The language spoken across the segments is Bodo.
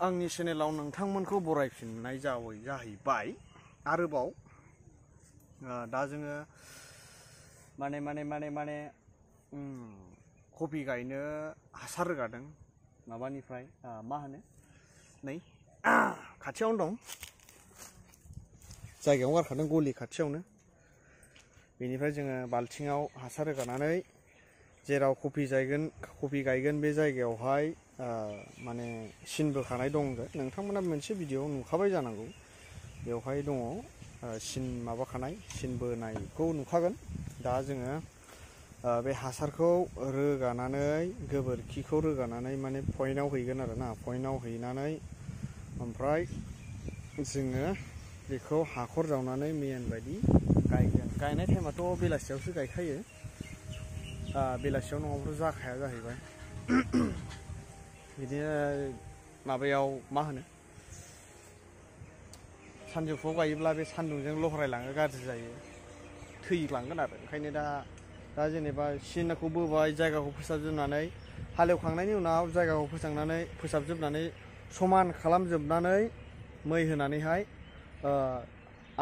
आंनि चेनेलाव नोंथांमोनखौ बरायफिननाय जाहैबाय आरोबाव दा जोङो माने कफि गायनो हासार रोगादों माबानिफ्राय मा होनो नै खाथियावनो दं जायगायाव गारखादों गलि खाथियावनो बेनिफ्राय जोङो बाल्थिङाव हासार रोगानानै जेराव कफि गायगोन बे जायगायावहाय माने सिन बोखानाय दं नोंथांमोना मोनसे भिडिअ नुखाबाय जानांगौ बेवहाय दङ सिन माबाखानाय सिन बोनायखौ नुखागोन दा जोङो बे हासारखौ रोगानानै गोबोरखिखौ रोगानानै माने पइन्टआव हैगोन आरोना पइन्टआव हैनानै ओमफ्राय जोङो बेखौ हाखर जावनानै मेन बायदि गायगोन गायनाय टाइमाथ' बेलासियावसो गायखायो बेलासियाव नङाबाथ' जाखाया जाहैबाय बिदिनो माबायाव मा होनो सानजौफुआव गायोब्ला बे सान्दुंजों लहरायलाङो गाज्रि जायो थैलांगोन आरो ओंखायनो दा जेनेबा सिनखौ बोबाय जायगाखौ फोसाबजोबनानै हालेवखांनायनि उनाव जायगाखौ फोसाबजोबनानै समान खालामजोबनानै मै होनानैहाय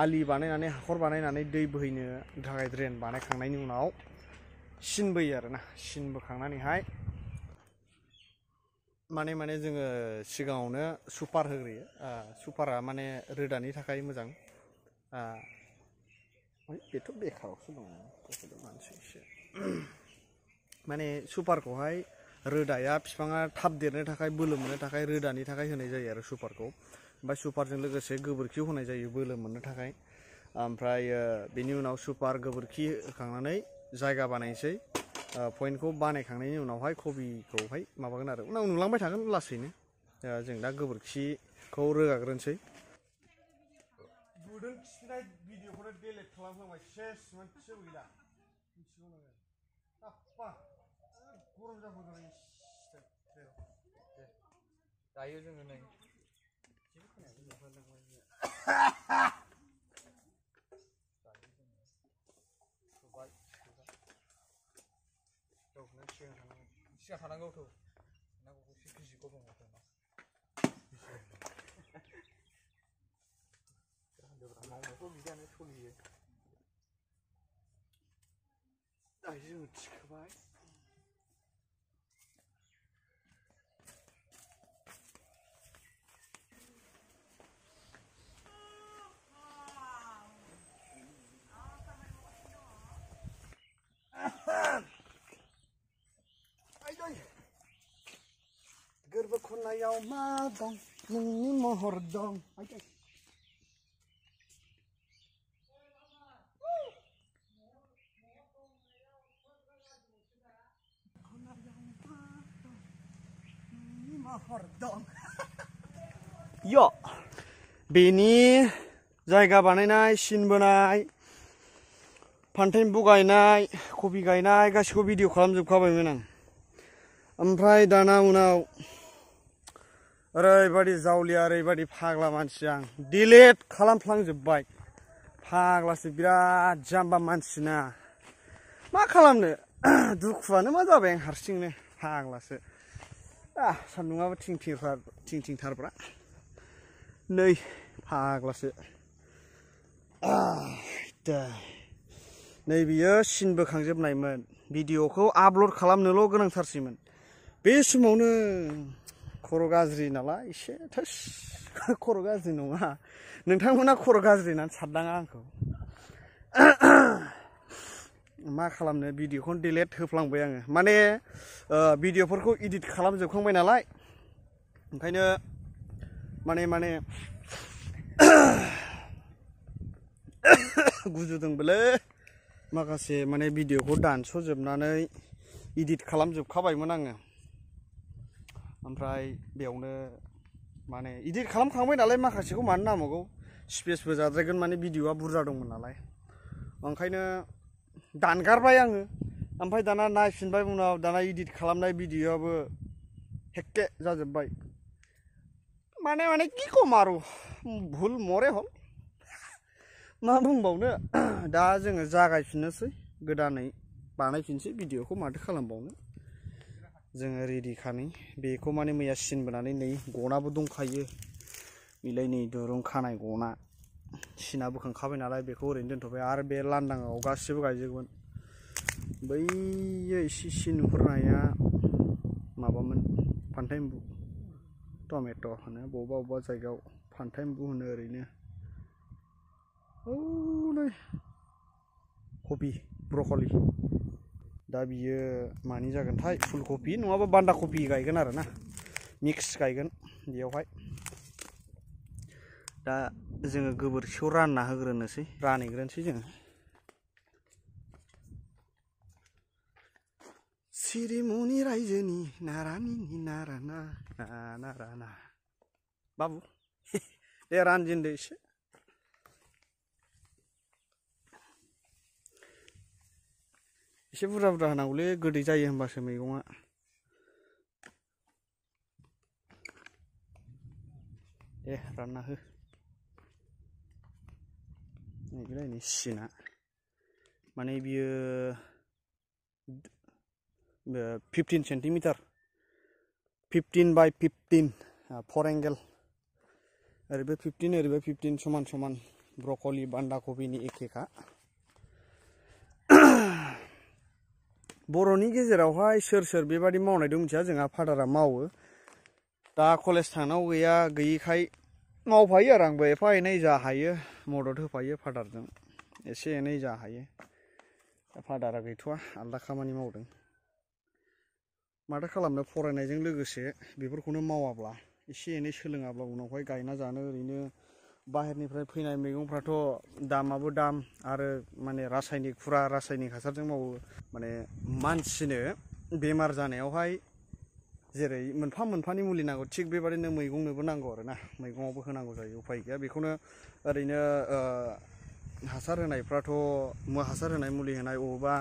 आलि बानायनानै हाखर बानायनानै दै बोहैनो थाखाय ड्रेन बानायखांनायनि उनाव सिन बोयो आरोना सिन बोखांनानैहाय माने जोङो सिगाङावनो सुपार होग्रोयो सुपारा माने रोदानि थाखाय मोजां बेथ' बेखारावसो दङ मानसिसो माने सुपारखौहाय रोदाया बिफाङा थाब देरनो थाखाय बोलो मोननो थाखाय रोदानि थाखाय होनाय जायो आरो सुपारखौ ओमफ्राय सुपारजों लोगोसे गोबोरखिखौ होनाय जायो बोलो मोननो थाखाय ओमफ्राय बेनि उनाव सुपार गोबोरखि होखांनानै जायगा बानायनोसै पइन्टखौ बानायखांनायनि उनावहाय कफिखौहाय माबागोन आरो उनाव नुलांबाय थागोन लासैनो जों दा गोबोरखिखौ रोगाग्रोनोसै बुदों खिनाय भिडिअखौनो डिलिट खालामफ्लांबाय सेस मोनसेबो गैला मिथिगौ नोङो आप्पा गरम जाबोगोन दायो जोङो नै जेबो खोनायाखै सिगां थानांगौथ' मावनायखौ बिदियानो सोलियो दायो जोङो थिखोबाय गोरबो खनायाव मा दं नोंनि महर दं बेनि जायगा बानायनाय सिन बोनाय फान्थेम्बु गायनाय कफि गायनाय गासिखौबो भिडिअ खालामजोबखाबायमोन आं ओमफ्राय दाना उनाव ओरैबायदि जावलिया ओरैबायदि फाग्ला मानसि आं डिलिट खालामफ्लांजोब्बाय फाग्लासो बिराद जाम्बा मानसिना मा खालामनो दुखुआनो मा जाबाय आं हारसिंनो फाग्लासो सान्दुङाबो थिंथिंथारब्रा नै फाग्लासो नै बियो सिन बोखांजोबनायमोन भिडिअखौ आपल'ड खालामनोल' गोनांथारसैमोन बे समावनो खर' गाज्रि नालाय एसे थोस खर' गाज्रि नङा नोंथांमोना खर' गाज्रि होननानै साननाङा आंखौ मा खालामनो भिडिअखौनो डिलिट होफ्लांबाय आङो माने भिडिअफोरखौ इडिट खालामजोबखांबाय नालाय ओंखायनो माने गुजुदोंबोलै माखासे माने भिडिअखौ दानस'जोबनानै इडिट खालामजोबखाबायमोन आङो ओमफ्राय बेयावनो माने इडिट खालामखांबाय नालाय माखासेखौ मानो नांबावगौ स्पेसबो जाद्रायगोन माने भिडिअआ बुरजा दंमोन नालाय ओंखायनो दानगारबाय आङो ओमफ्राय दाना नायफिनबाय उनाव दाना इडिट खालामनाय भिडिअआबो हेक्के जाजोब्बाय माने कि कमारो भुल मरे हल मा बुंबावनो दा जोङो जागायफिननोसै गोदानै बानायफिनसै भिडिअखौ माथो खालामबावनो जोङो रेडि खानि बेखौ माने मैया सिनबोनानै नै गनाबो दंखायो बिलाइ नै दुरुं खानाय गना सिना बोखांखाबाय नालाय बेखौ ओरैनो दोनथ'बाय आरो बे लांदाङाव गासिबो गायजोबगोन बैयो एसे एसे नुहुरनाया माबामोन फान्थाव टमेट' होनो बबेबा बबेबा जायगायाव फान्थाव होनो ओरैनो नै कबि ब्रकलि दा बियो मानि जागोनथाय फुलकबि नङाबा बान्दा कबि गायगोन आरो ना मिक्स गायगोन बेयावहाय दा जोङो गोबोरखिखौ रानना होग्रोनोसै रानहैग्रोनोसै जोङो सिरिमुनि रायजोनि नारानि नारा ना बाबु दे रानजेनदो एसे एसे बुरजा बुरजा होनांगौलै गोदै जायो होमबासो मैगङा दे रानना हो नैबे सिना माने बियो 15 सेन्टिमिटार 15 बाय 15 4 एंगेल ओरैबो 15 ओरैबो 15 समान समान ब्रकलि बान्दा कबिनि एखेखा बर'नि गेजेरावहाय सोर बेबादि मावनाय दं मिथिया जोंहा फादारा मावो दा कलेज थांनांगौ गैया गैयिखाय मावफायो आरो आंबो एफा एनै जा हायो मदद होफायो फादारजों एसे एनै जा हायो फादारा गैथ'आ आलदा खामानि मावदों माथो खालामनो फरायनायजों लोगोसे बेफोरखौनो मावाब्ला एसे एनै सोलोङाब्ला उनावहाय गायना जानो ओरैनो बाहेरनिफ्राय फैनाय मैगंफ्राथ' दामाबो दाम आरो माने रासायनिक फुरा रासायनिक हासारजों मावो माने मानसिनो बेमार जानायावहाय जेरै मोनफा मोनफानि मुलि नांगौ थिग बेबादिनो मैगंनोबो नांगौ आरो ना मैगङावबो होनांगौ जायो उफाय गैया बेखौनो ओरैनो हासार होनायफ्राथ' हासार होनाय मुलि होनाय अबेबा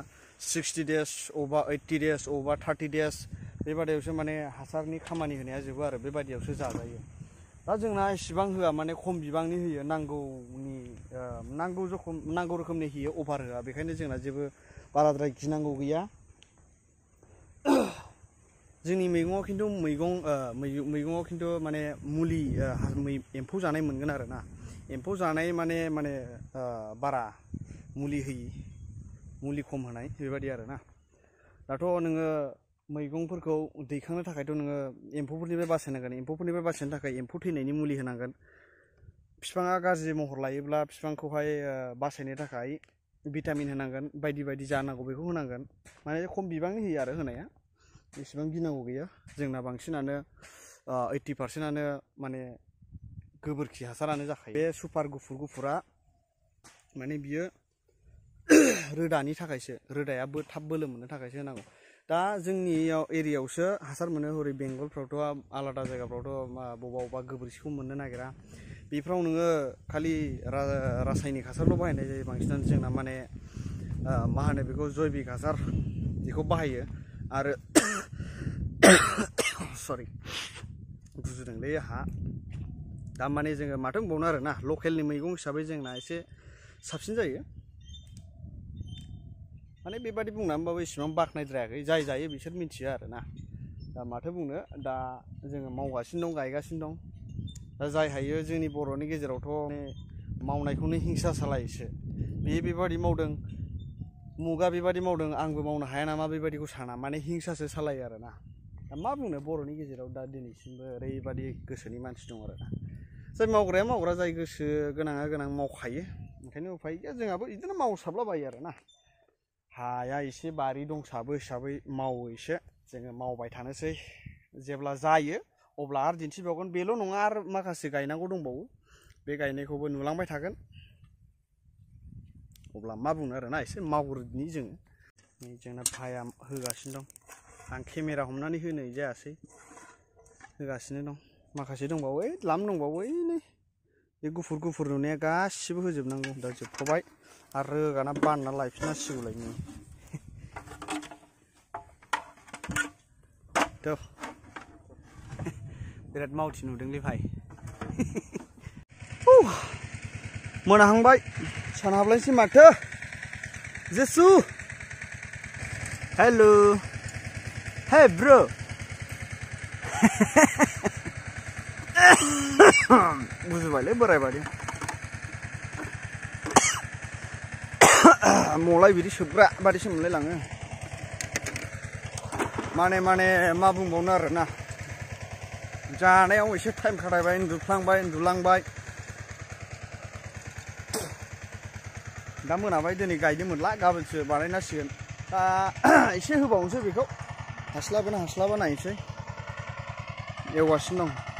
60 डेज अबेबा 80 डेज अबेबा 30 डेज बेबादियावसो माने हासारनि खामानि होनाया जोबो आरो बेबादियावसो जाजायो दा जोंना इसेबां होआ माने खम बिबांनि होयो नांगौ रोखोमनि होयो अभार होआ बेखायनो जोंना जेबो बाराद्राय गिनांगौ गैया जोंनि मैगङाव खिन्थु माने मुलि एम्फौ जानाय मोनगोन आरो ना एम्फौ जानाय माने बारा मुलि होयि मुलि खम होनाय बेबादि आरो ना दाथ' नोङो मैगंफोरखौ दैखांनो थाखायथ' नोङो एम्फौफोरनिफ्राय बासायनांगोन एम्फौफोरनिफ्राय बासायनो थाखाय एम्फौ थैनायनि मुलि होनांगोन बिफाङा गाज्रि महर लायोब्ला बिफांखौहाय बासायनो थाखाय भिटामिन होनांगोन बायदि जानांगौ बेखौ होनांगोन माने खम बिबांनि होयो आरो होनाया एसेबां गिनांगौ गैया जोंना बांसिनानो 80%आनो माने गोबोरखि हासारानो जाखायो बे सुपार गुफुरा माने बियो रोदानि थाखायसो रोदाया थाब बोलो मोननो थाखायसो होनांगौ दा जोंनियाव एरियायावसो हासार मोनो हरै बेंगलफ्रावथ' आलादा जायगाफ्रावथ' बबेबा गोबोरखिखौ मोननो नागिरा बेफ्राव नोङो खालि रासायनिक हासारल' बाहायनाय जायो बांसिनानो जोंना माने मा होनो बेखौ जैबिक हासार बेखौ बाहायो आरो सरि गुजुदोंलै आहा दा माने जोङो माथो बुंबावनो आरो ना लकेलनि मैगं हिसाबै जोंना एसे साबसिन जायो माने बेबादि बुंनानैबाबो इसेबां बाख्नायद्रायाखै जाय जायो बिसोर मिथियो आरो ना दा माथो बुंनो दा जोङो मावगासिनो दं गायगासिनो दं दा जाय हायो जोंनि बर'नि गेजेरावथ' मावनायखौनो हिंसा सालायोसो बेबादि मावदों मुगा बेबादि मावदों आंबो मावनो हाया नामा बेबादिखौ साना माने हिंसासो सालायो आरो ना दा मा बुंनो बर'नि गेजेराव दा दिनैसिमबो ओरैबादि गोसोनि मानसि दं आरो ना जाय मावग्राया मावग्रा जाय गोसो गोनाङा गोनां मावखायो ओंखायनो उफाय गैया जोंहाबो बिदिनो मावसाबलाबायो आरो ना हाया एसे बारि दंसाबो हिसाबै मावो एसे जोङो मावबाय थानोसै जेब्ला जायो अब्ला आरो दिन्थिबावगोन बेल' नङा आरो माखासे गायनांगौ दंबावो बे गायनायखौबो नुलांबाय थागोन अब्ला मा बुंनो आरोना एसे मावग्रोनि जोङो नै जोंना भाया होगासिनो दं आं केमेरा हमनानै होनाय जायासै होगासिनो दं माखासे दंबावो द्लाम दंबावो नै बे गुफुर नुनाया गासिबो होजोबनांगौ दा जोबथ'बाय आरो रोगाना बानना लायफिननांसिगौलाय नै थ' बिराद मावथि नुदोंलै भाइ मोनाहांबाय सान हाबलायसै माथो जेसु हेल' हे ब्र' बुजिबायलै बोराय बादि मलाय बिदि सोबग्रा बादिसो मोनलायलाङो माने मा बुंबावनो आरोना जानायाव एसे टाइम खाथायबाय उन्दुलांबाय दा मोनाबाय दिनै गायनो मोनला गाबोनसो बानायनांसिगोन दा एसे होबावनोसै बेखौ हास्लाबा नायनोसै एवगासिनो दं